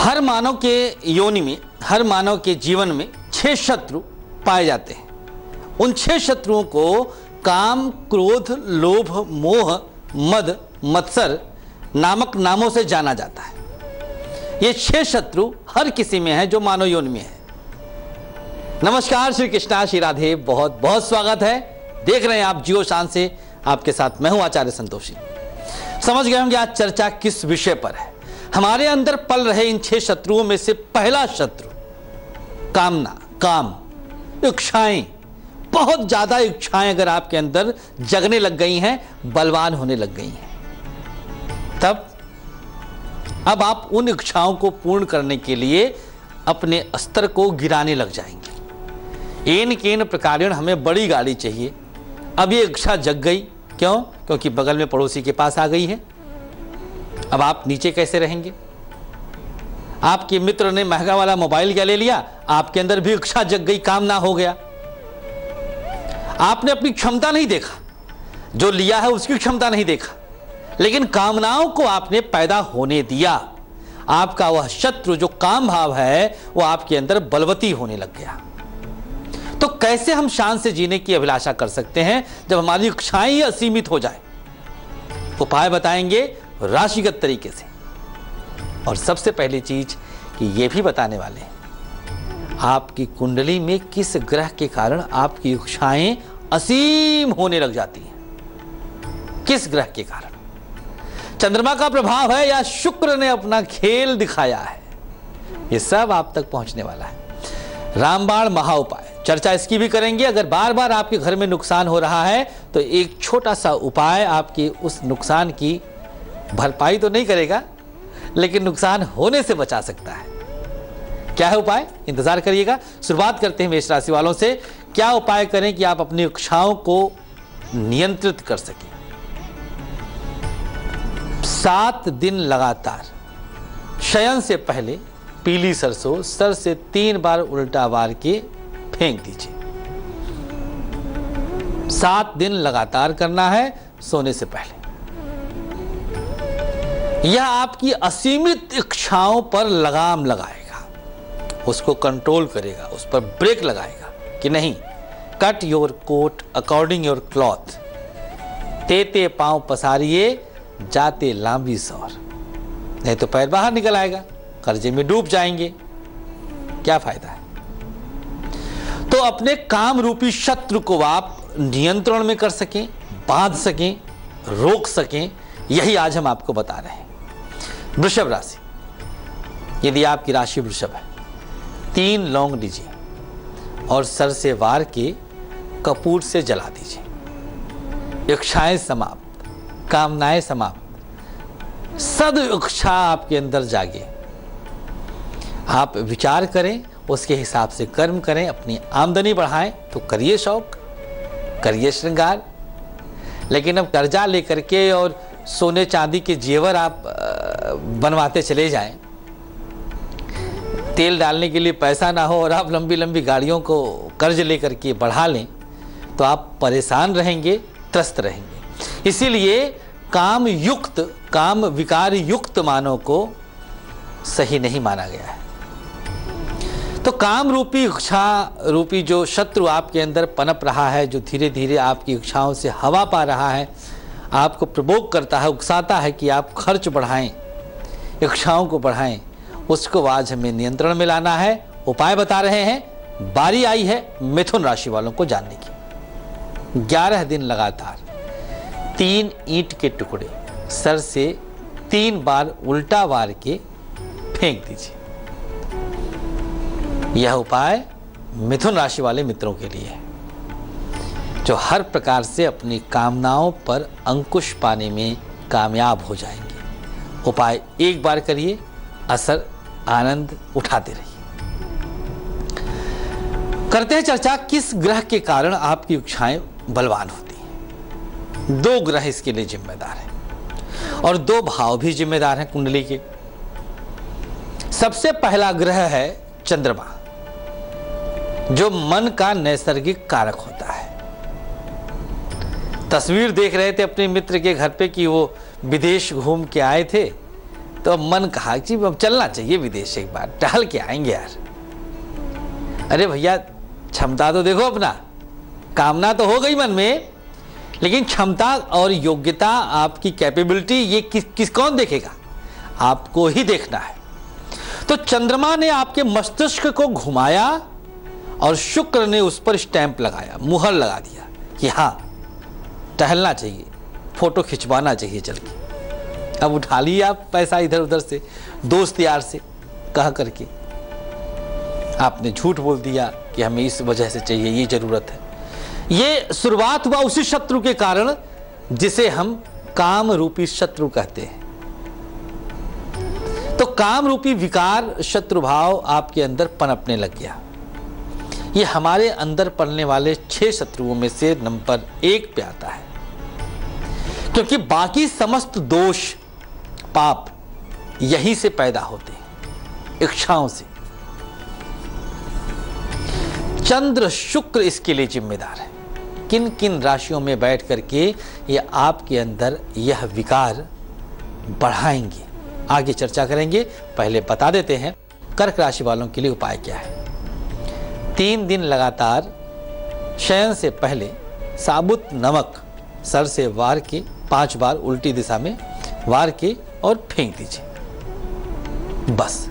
हर मानव के योनि में, हर मानव के जीवन में 6 शत्रु पाए जाते हैं। उन 6 शत्रुओं को काम, क्रोध, लोभ, मोह, मद, मत्सर नामक नामों से जाना जाता है। ये 6 शत्रु हर किसी में है जो मानव योनि में है। नमस्कार, श्री कृष्णा, श्री राधे, बहुत बहुत स्वागत है। देख रहे हैं आप जियो शान से, आपके साथ मैं हूं आचार्य संतोषी। समझ गए होंगे आज चर्चा किस विषय पर है। हमारे अंदर पल रहे इन 6 शत्रुओं में से पहला शत्रु कामना, काम, इच्छाएं। बहुत ज्यादा इच्छाएं अगर आपके अंदर जगने लग गई हैं, बलवान होने लग गई हैं, तब अब आप उन इच्छाओं को पूर्ण करने के लिए अपने स्तर को गिराने लग जाएंगे। एन केन प्रकारेण हमें बड़ी गाड़ी चाहिए। अब ये इच्छा जग गई, क्यों? क्योंकि बगल में पड़ोसी के पास आ गई है। अब आप नीचे कैसे रहेंगे? आपके मित्र ने महंगा वाला मोबाइल क्या ले लिया, आपके अंदर भी इच्छा जग गई, कामना हो गया। आपने अपनी क्षमता नहीं देखा, जो लिया है उसकी क्षमता नहीं देखा, लेकिन कामनाओं को आपने पैदा होने दिया। आपका वह शत्रु जो काम भाव है वो आपके अंदर बलवती होने लग गया। तो कैसे हम शान से जीने की अभिलाषा कर सकते हैं जब हमारी इच्छाएं ही असीमित हो जाए? उपाय बताएंगे राशिगत तरीके से। और सबसे पहली चीज कि यह भी बताने वाले हैं आपकी कुंडली में किस ग्रह के कारण आपकी इच्छाएं असीम होने लग जाती हैं। किस ग्रह के कारण? चंद्रमा का प्रभाव है या शुक्र ने अपना खेल दिखाया है? यह सब आप तक पहुंचने वाला है। रामबाण महा उपाय, चर्चा इसकी भी करेंगे। अगर बार बार आपके घर में नुकसान हो रहा है तो एक छोटा सा उपाय आपके उस नुकसान की भरपाई तो नहीं करेगा, लेकिन नुकसान होने से बचा सकता है। क्या है उपाय? इंतजार करिएगा। शुरुआत करते हैं मेष राशि वालों से। क्या उपाय करें कि आप अपनी इच्छाओं को नियंत्रित कर सकें? 7 दिन लगातार शयन से पहले पीली सरसों सर से 3 बार उल्टा वार के फेंक दीजिए। 7 दिन लगातार करना है सोने से पहले। यह आपकी असीमित इच्छाओं पर लगाम लगाएगा, उसको कंट्रोल करेगा, उस पर ब्रेक लगाएगा कि नहीं, cut your coat according your cloth, तेते पांव पसारिए जाते लांबी सौर। नहीं तो पैर बाहर निकल आएगा, कर्जे में डूब जाएंगे, क्या फायदा है? तो अपने काम रूपी शत्रु को आप नियंत्रण में कर सकें, बांध सकें, रोक सकें, यही आज हम आपको बता रहे हैं। वृषभ राशि, यदि आपकी राशि वृषभ है, 3 लौंग लीजिए और सर से वार के कपूर से जला दीजिए। इच्छाएं समाप्त, कामनाएं समाप्त, सद इच्छा आपके अंदर जागे। आप विचार करें, उसके हिसाब से कर्म करें, अपनी आमदनी बढ़ाएं तो करिए शौक, करिए श्रृंगार। लेकिन अब कर्जा लेकर के और सोने चांदी के जेवर आप बनवाते चले जाएं, तेल डालने के लिए पैसा ना हो और आप लंबी लंबी गाड़ियों को कर्ज लेकर के बढ़ा लें, तो आप परेशान रहेंगे, त्रस्त रहेंगे। इसीलिए काम युक्त, काम विकार युक्त मानव को सही नहीं माना गया है। तो काम रूपी, इच्छा रूपी जो शत्रु आपके अंदर पनप रहा है, जो धीरे धीरे आपकी इच्छाओं से हवा पा रहा है, आपको प्रवोक करता है, उकसाता है कि आप खर्च बढ़ाएं, इच्छाओं को बढ़ाएं, उसको आज हमें नियंत्रण में लाना है। उपाय बता रहे हैं। बारी आई है मिथुन राशि वालों को जानने की। 11 दिन लगातार 3 ईंट के टुकड़े सर से 3 बार उल्टा वार के फेंक दीजिए। यह उपाय मिथुन राशि वाले मित्रों के लिए है जो हर प्रकार से अपनी कामनाओं पर अंकुश पाने में कामयाब हो जाएंगे। उपाय एक बार करिए, असर आनंद उठाते रहिए। करते हैं चर्चा किस ग्रह के कारण आपकी इच्छाएं बलवान होती हैं। 2 ग्रह इसके लिए जिम्मेदार हैं और 2 भाव भी जिम्मेदार हैं कुंडली के। सबसे पहला ग्रह है चंद्रमा, जो मन का नैसर्गिक कारक होता है। तस्वीर देख रहे थे अपने मित्र के घर पे कि वो विदेश घूम के आए थे तो अब मन कहा कि अब चलना चाहिए विदेश, एक बार टहल के आएंगे यार। अरे भैया क्षमता तो देखो, अपना कामना तो हो गई मन में, लेकिन क्षमता और योग्यता, आपकी कैपेबिलिटी, ये किस कौन देखेगा? आपको ही देखना है। तो चंद्रमा ने आपके मस्तिष्क को घुमाया और शुक्र ने उस पर स्टैंप लगाया, मुहर लगा दिया कि हाँ टहलना चाहिए, फोटो खिंचवाना चाहिए चल के। अब उठा लिया आप पैसा इधर उधर से, दोस्त यार से कह करके आपने झूठ बोल दिया कि हमें इस वजह से चाहिए, ये जरूरत है। ये शुरुआत हुआ उसी शत्रु के कारण जिसे हम काम रूपी शत्रु कहते हैं। तो काम रूपी विकार, शत्रु भाव आपके अंदर पनपने लग गया। ये हमारे अंदर पलने वाले 6 शत्रुओं में से नंबर 1 पे आता है, क्योंकि बाकी समस्त दोष पाप यहीं से पैदा होते हैं, इच्छाओं से। चंद्र शुक्र इसके लिए जिम्मेदार है। किन किन राशियों में बैठ करके ये आपके अंदर यह विकार बढ़ाएंगे, आगे चर्चा करेंगे। पहले बता देते हैं कर्क राशि वालों के लिए उपाय क्या है। 3 दिन लगातार शयन से पहले साबुत नमक सर से वार के 5 बार उल्टी दिशा में वार के और फेंक दीजिए। बस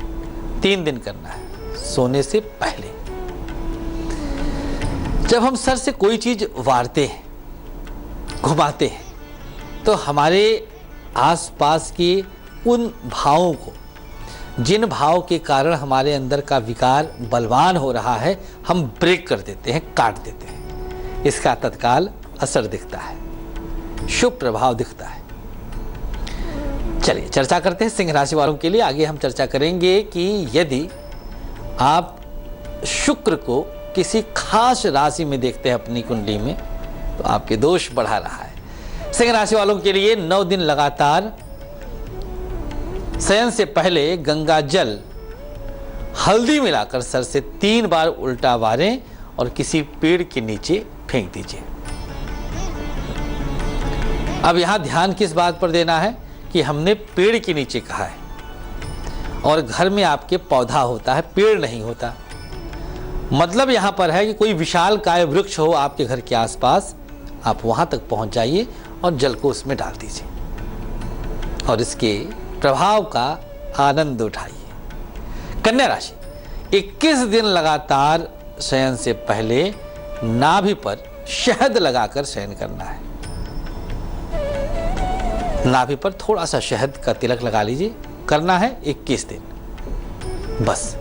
3 दिन करना है सोने से पहले। जब हम सर से कोई चीज वारते हैं, घुमाते हैं, तो हमारे आसपास के उन भावों को, जिन भाव के कारण हमारे अंदर का विकार बलवान हो रहा है, हम ब्रेक कर देते हैं, काट देते हैं। इसका तत्काल असर दिखता है, शुभ प्रभाव दिखता है। चलिए चर्चा करते हैं सिंह राशि वालों के लिए। आगे हम चर्चा करेंगे कि यदि आप शुक्र को किसी खास राशि में देखते हैं अपनी कुंडली में, तो आपके दोष बढ़ा रहा है। सिंह राशि वालों के लिए 9 दिन लगातार शयन से पहले गंगा जल हल्दी मिलाकर सर से 3 बार उल्टा वारें और किसी पेड़ के नीचे फेंक दीजिए। अब यहां ध्यान किस बात पर देना है कि हमने पेड़ के नीचे कहा है, और घर में आपके पौधा होता है, पेड़ नहीं होता। मतलब यहां पर है कि कोई विशाल काय वृक्ष हो आपके घर के आसपास, आप वहां तक पहुंच जाइए और जल को उसमें डाल दीजिए और इसके प्रभाव का आनंद उठाइए। कन्या राशि 21 दिन लगातार शयन से पहले नाभि पर शहद लगाकर शयन करना है। नाभि पर थोड़ा सा शहद का तिलक लगा लीजिए, करना है 21 दिन बस।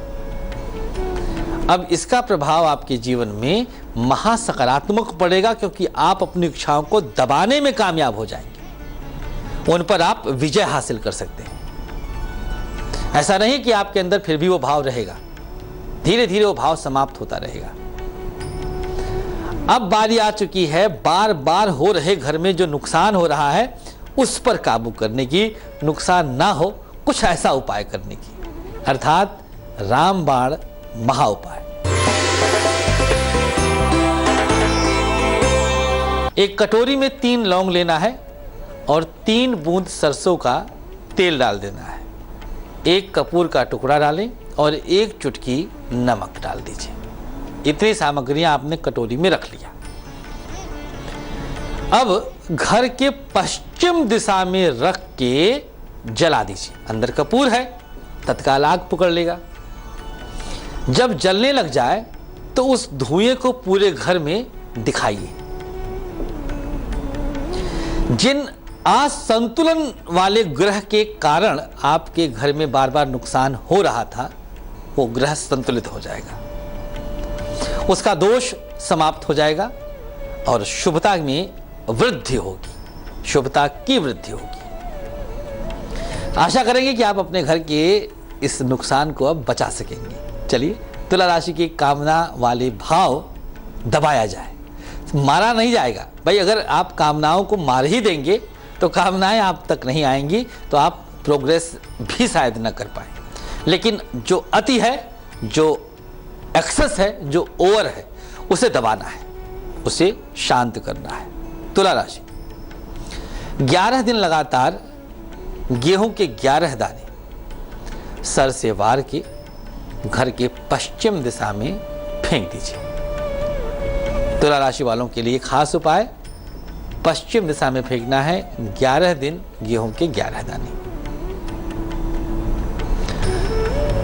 अब इसका प्रभाव आपके जीवन में महासकारात्मक पड़ेगा, क्योंकि आप अपनी इच्छाओं को दबाने में कामयाब हो जाएंगे, उन पर आप विजय हासिल कर सकते हैं। ऐसा नहीं कि आपके अंदर फिर भी वो भाव रहेगा, धीरे धीरे वो भाव समाप्त होता रहेगा। अब बारी आ चुकी है बार बार हो रहे घर में जो नुकसान हो रहा है उस पर काबू करने की, नुकसान ना हो कुछ ऐसा उपाय करने की, अर्थात रामबाण महा उपाय। एक कटोरी में 3 लौंग लेना है और 3 बूंद सरसों का तेल डाल देना है। 1 कपूर का टुकड़ा डालें और 1 चुटकी नमक डाल दीजिए। इतनी सामग्रियां आपने कटोरी में रख लिया। अब घर के पश्चिम दिशा में रख के जला दीजिए। अंदर कपूर है, तत्काल आग पकड़ लेगा। जब जलने लग जाए तो उस धुएं को पूरे घर में दिखाइए। जिन असंतुलन वाले ग्रह के कारण आपके घर में बार बार नुकसान हो रहा था, वो ग्रह संतुलित हो जाएगा, उसका दोष समाप्त हो जाएगा और शुभता में वृद्धि होगी, शुभता की वृद्धि होगी। आशा करेंगे कि आप अपने घर के इस नुकसान को अब बचा सकेंगे। चलिए तुला राशि की कामना वाले भाव दबाया जाए, मारा नहीं जाएगा भाई। अगर आप कामनाओं को मार ही देंगे तो कामनाएं आप तक नहीं आएंगी, तो आप प्रोग्रेस भी शायद न कर पाए। लेकिन जो अति है, जो एक्सेस है, जो ओवर है, उसे दबाना है, उसे शांत करना है। तुला राशि 11 दिन लगातार गेहूं के 11 दाने सर से वार के घर के पश्चिम दिशा में फेंक दीजिए। तुला राशि वालों के लिए खास उपाय, पश्चिम दिशा में फेंकना है 11 दिन गेहूं के 11 दाने।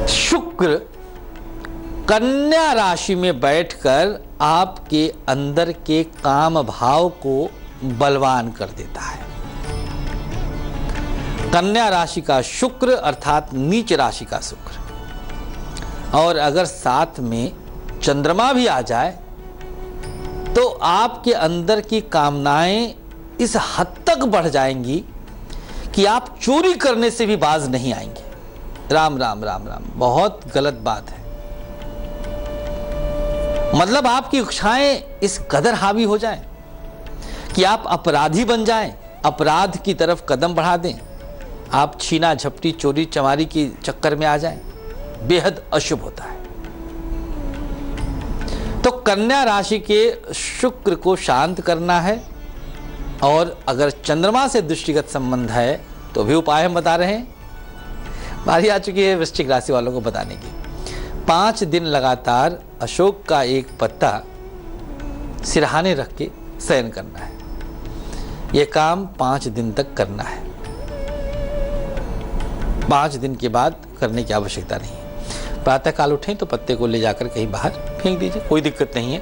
शुक्र कन्या राशि में बैठकर आपके अंदर के काम भाव को बलवान कर देता है। कन्या राशि का शुक्र अर्थात नीच राशि का शुक्र, और अगर साथ में चंद्रमा भी आ जाए तो आपके अंदर की कामनाएं इस हद तक बढ़ जाएंगी कि आप चोरी करने से भी बाज नहीं आएंगे। राम राम राम राम, बहुत गलत बात है। मतलब आपकी इच्छाएं इस कदर हावी हो जाएं कि आप अपराधी बन जाएं, अपराध की तरफ कदम बढ़ा दें, आप छीना झपटी चोरी चमारी के चक्कर में आ जाएं, बेहद अशुभ होता है। तो कन्या राशि के शुक्र को शांत करना है, और अगर चंद्रमा से दृष्टिगत संबंध है तो भी उपाय हम बता रहे हैं। बारी आ चुकी है वृश्चिक राशि वालों को बताने की। 5 दिन लगातार अशोक का एक पत्ता सिरहाने रख के शयन करना है। यह काम 5 दिन तक करना है, 5 दिन के बाद करने की आवश्यकता नहीं है। प्रातःकाल उठें तो पत्ते को ले जाकर कहीं बाहर फेंक दीजिए, कोई दिक्कत नहीं है,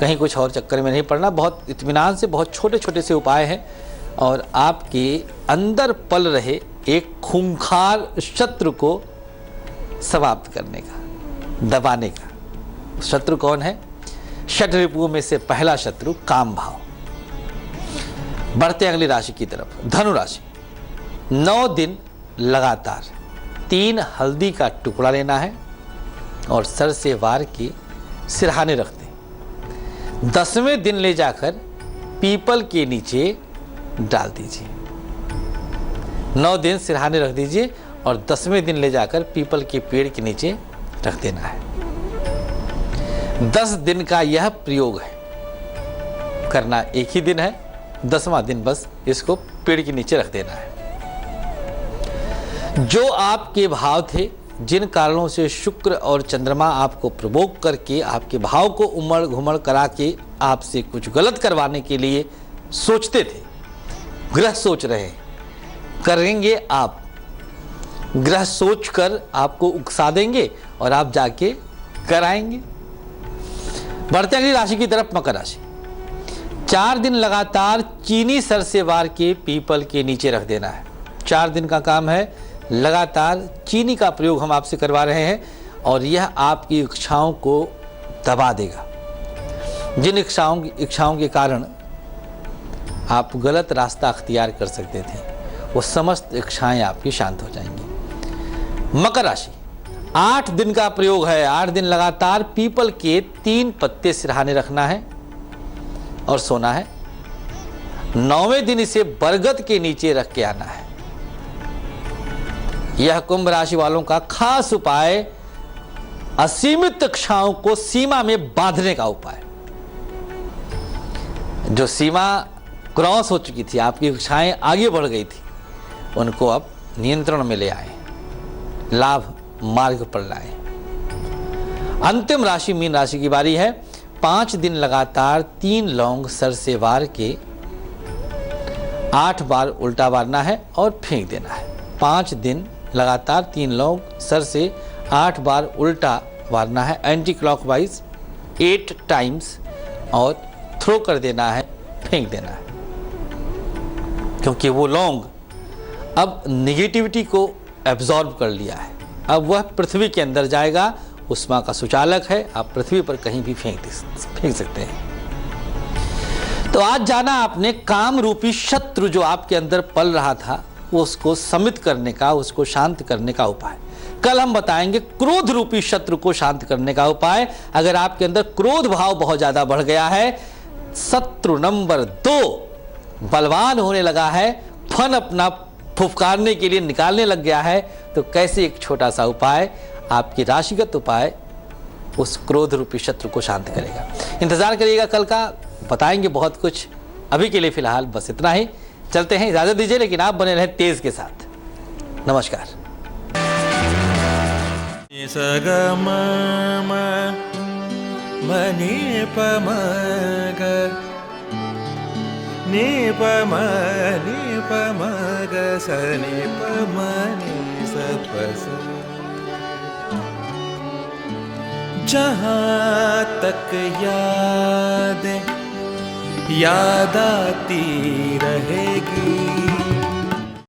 कहीं कुछ और चक्कर में नहीं पड़ना। बहुत इत्मीनान से बहुत छोटे छोटे से उपाय हैं, और आपके अंदर पल रहे एक खूंखार शत्रु को समाप्त करने का, दबाने का। शत्रु कौन है? षट रिपुओं में से पहला शत्रु काम भाव। बढ़ते अगली राशि की तरफ, धनु राशि। 9 दिन लगातार 3 हल्दी का टुकड़ा लेना है और सर से वार के सिरहाने रख दें। 10वें दिन ले जाकर पीपल के नीचे डाल दीजिए। 9 दिन सिरहाने रख दीजिए और 10वें दिन ले जाकर पीपल के पेड़ के नीचे रख देना है। 10 दिन का यह प्रयोग है, करना एक ही दिन है, 10वां दिन बस इसको पेड़ के नीचे रख देना है। जो आपके भाव थे, जिन कारणों से शुक्र और चंद्रमा आपको प्रवोक करके आपके भाव को उमड़ घुमड़ करा के आपसे कुछ गलत करवाने के लिए सोचते थे, ग्रह सोच रहे हैं, करेंगे आप। ग्रह सोचकर आपको उकसा देंगे और आप जाके कराएंगे। बढ़ते अगली राशि की तरफ, मकर राशि। 4 दिन लगातार चीनी सर से वार के पीपल के नीचे रख देना है। 4 दिन का काम है, लगातार चीनी का प्रयोग हम आपसे करवा रहे हैं, और यह आपकी इच्छाओं को दबा देगा। जिन इच्छाओं के कारण आप गलत रास्ता अख्तियार कर सकते थे, वो समस्त इच्छाएं आपकी शांत हो जाएंगी। मकर राशि। 8 दिन का प्रयोग है, 8 दिन लगातार पीपल के 3 पत्ते सिरहाने रखना है और सोना है। 9वें दिन इसे बरगद के नीचे रख के आना है। यह कुंभ राशि वालों का खास उपाय, असीमित इच्छाओं को सीमा में बांधने का उपाय। जो सीमा क्रॉस हो चुकी थी, आपकी इच्छाएं आगे बढ़ गई थी, उनको अब नियंत्रण में ले आए, लाभ मार्ग पर लाए। अंतिम राशि मीन राशि की बारी है। 5 दिन लगातार 3 लौंग सर से वार के 8 बार उल्टा मारना है और फेंक देना है। 5 दिन लगातार 3 लौंग सर से 8 बार उल्टा मारना है, एंटी क्लॉकवाइज 8 टाइम्स, और थ्रो कर देना है, फेंक देना है। क्योंकि वो लौंग अब निगेटिविटी को एब्जॉर्ब कर लिया है, अब वह पृथ्वी के अंदर जाएगा, उष्मा का सुचालक है, आप पृथ्वी पर कहीं भी फेंक सकते हैं। तो आज जाना आपने काम रूपी शत्रु जो आपके अंदर पल रहा था, उसको समित करने का, उसको शांत करने का उपाय। कल हम बताएंगे क्रोध रूपी शत्रु को शांत करने का उपाय। अगर आपके अंदर क्रोध भाव बहुत ज्यादा बढ़ गया है, शत्रु नंबर 2 बलवान होने लगा है, फन अपना फुफकारने के लिए निकालने लग गया है, तो कैसे एक छोटा सा उपाय, आपकी राशिगत उपाय, उस क्रोध रूपी शत्रु को शांत करेगा। इंतजार करिएगा कल का, बताएंगे बहुत कुछ। अभी के लिए फिलहाल बस इतना ही, चलते हैं, इजाजत दीजिए, लेकिन आप बने रहें तेज के साथ। नमस्कार। स ग म म म नि प म ग नि प म ग स नि प म नि स प स। जहाँ तक याद आती रहेगी।